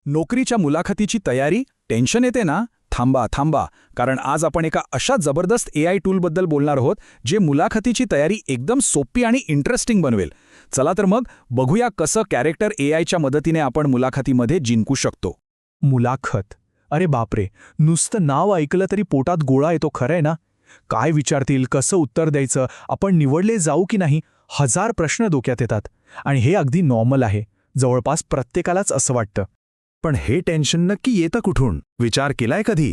नोकरीच्या मुलाखतीची तयारी, टेन्शन येते ना? थांबा थांबा, कारण आज आपण एका अशा जबरदस्त AI टूलबद्दल बोलणार आहोत जे मुलाखतीची तयारी एकदम सोपी आणि इंटरेस्टिंग बनवेल. चला तर मग बघूया कसं कॅरेक्टर AIच्या मदतीने आपण मुलाखतीमध्ये जिंकू शकतो. मुलाखत. अरे बापरे, नुसतं नाव ऐकलं तरी पोटात गोळा येतो, खरंय ना? काय विचारतील, कसं उत्तर द्यायचं, आपण निवडले जाऊ की नाही, 1000 प्रश्न डोक्यात येतात. आणि हे अगदी नॉर्मल आहे, जवळपास प्रत्येकालाच असं वाटतं. पण हे टेन्शन नक्की येतं कुठून? विचार केलाय कधी?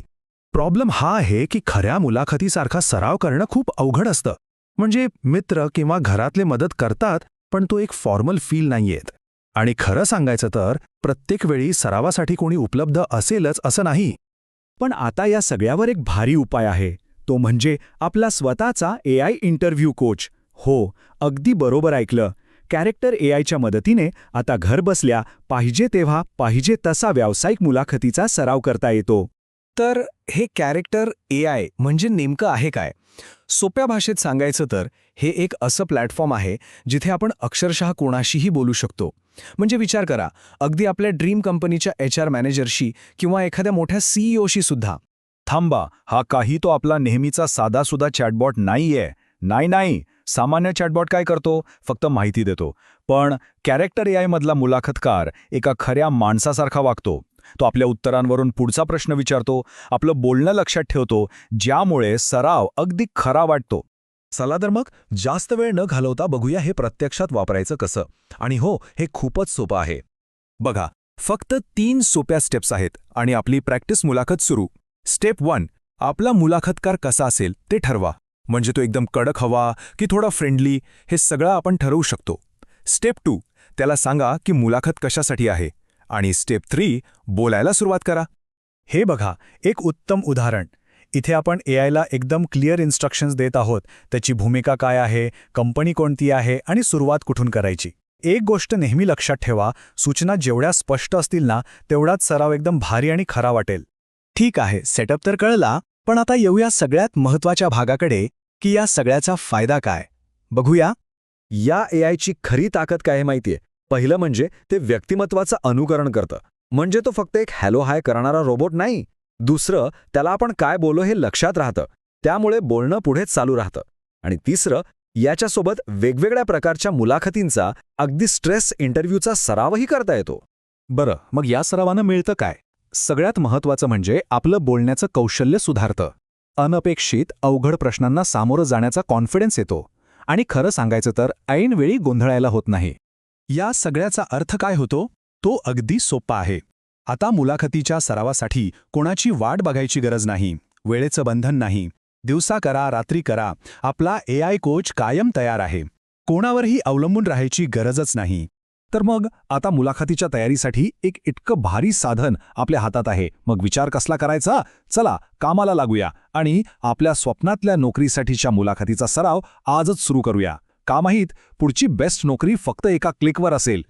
प्रॉब्लेम हा आहे की खऱ्या मुलाखतीसारखा सराव करणं खूप अवघड असतं. म्हणजे मित्र किंवा घरातले मदत करतात, पण तो एक फॉर्मल फील नाही येत. आणि खरं सांगायचं तर प्रत्येक वेळी सरावासाठी कोणी उपलब्ध असेलच असं नाही. पण आता या सगळ्यावर एक भारी उपाय आहे, तो म्हणजे आपला स्वतःचा AI इंटरव्ह्यू कोच. हो, अगदी बरोबर ऐकलं. कॅरेक्टर AIच्या मदतीने आता घर बसल्या पाहिजे तेव्हा पाहिजे तसा व्यावसायिक मुलाखतीचा सराव करता येतो. तर हे कॅरेक्टर AI म्हणजे नेमकं आहे काय? सोप्या भाषेत सांगायचं तर हे एक असं प्लॅटफॉर्म आहे जिथे आपण अक्षरशः कोणाशीही बोलू शकतो. म्हणजे विचार करा, अगदी आपल्या ड्रीम कंपनीच्या HR मॅनेजरशी किंवा एखाद्या मोठ्या CEOशी सुद्धा. थांबा, हा काही तो आपला नेहमीचा साधासुधा चॅटबॉट नाहीये. नाही, सामान्य चॅटबॉट काय करतो? फक्त माहिती देतो. पण कॅरेक्टर AI मधला मुलाखतकार एका खऱ्या माणसासारखा वागतो. तो आपल्या उत्तरांवरून पुढचा प्रश्न विचारतो, आपलं बोलणं लक्षात ठेवतो, ज्यामुळे सराव अगदी खरा वाटतो. चला तर मग जास्त वेळ न घालवता बघूया हे प्रत्यक्षात वापरायचं कसं. आणि हो, हे खूपच सोपं आहे. बघा, फक्त 3 सोप्या स्टेप्स आहेत आणि आपली प्रॅक्टिस मुलाखत सुरू. स्टेप 1, आपला मुलाखतकार कसा असेल ते ठरवा. म्हणजे तो एकदम कडक हवा की थोडा फ्रेंडली, हे सगळं आपण ठरवू शकतो. स्टेप 2, त्याला सांगा की मुलाखत कशासाठी आहे. आणि स्टेप 3, बोलायला सुरुवात करा. हे बघा, एक उत्तम उदाहरण. इथे आपण AIला एकदम क्लिअर इन्स्ट्रक्शन्स देत आहोत. त्याची भूमिका काय आहे, कंपनी कोणती आहे आणि सुरुवात कुठून करायची. एक गोष्ट नेहमी लक्षात ठेवा, सूचना जेवढ्या स्पष्ट असतील ना, तेवढाच सराव एकदम भारी आणि खरा वाटेल. ठीक आहे, सेटअप तर कळला, पण आता येऊया सगळ्यात महत्त्वाच्या भागाकडे, की या सगळ्याचा फायदा काय. बघूया. या AIची खरी ताकद काय आहे माहितीये? पहिलं म्हणजे ते व्यक्तिमत्वाचं अनुकरण करतं. म्हणजे तो फक्त एक हॅलो हाय करणारा रोबोट नाही. दुसरं, त्याला आपण काय बोललो हे लक्षात राहतं, त्यामुळे बोलणं पुढेच चालू राहतं. आणि तिसरं, याच्यासोबत वेगवेगळ्या प्रकारच्या मुलाखतींचा, अगदी स्ट्रेस इंटरव्ह्यूचा सरावही करता येतो. बरं, मग या सरावानं मिळतं काय? सगळ्यात महत्त्वाचं म्हणजे आपलं बोलण्याचं कौशल्य सुधारतं. अनपेक्षित अवघड प्रश्नांना सामोरं जाण्याचा कॉन्फिडन्स येतो. आणि खरं सांगायचं तर ऐनवेळी गोंधळायला होत नाही. या सगळ्याचा अर्थ काय होतो? तो अगदी सोपा आहे. आता मुलाखतीच्या सरावासाठी कोणाची वाट बघायची गरज नाही, वेळेचं बंधन नाही. दिवसा करा, रात्री करा, आपला AI कोच कायम तयार आहे. कोणावरही अवलंबून राहायची गरजच नाही. तर मग आता मुलाखतीच्या तयारीसाठी एक इतकं भारी साधन आपल्या हातात आहे. मग विचार कसला करायचा? चला कामाला लागूया आणि आपल्या स्वप्नातल्या नोकरीसाठीच्या मुलाखतीचा सराव आजच सुरू करूया. का माहीत, पुढची बेस्ट नोकरी फक्त एका क्लिकवर असेल.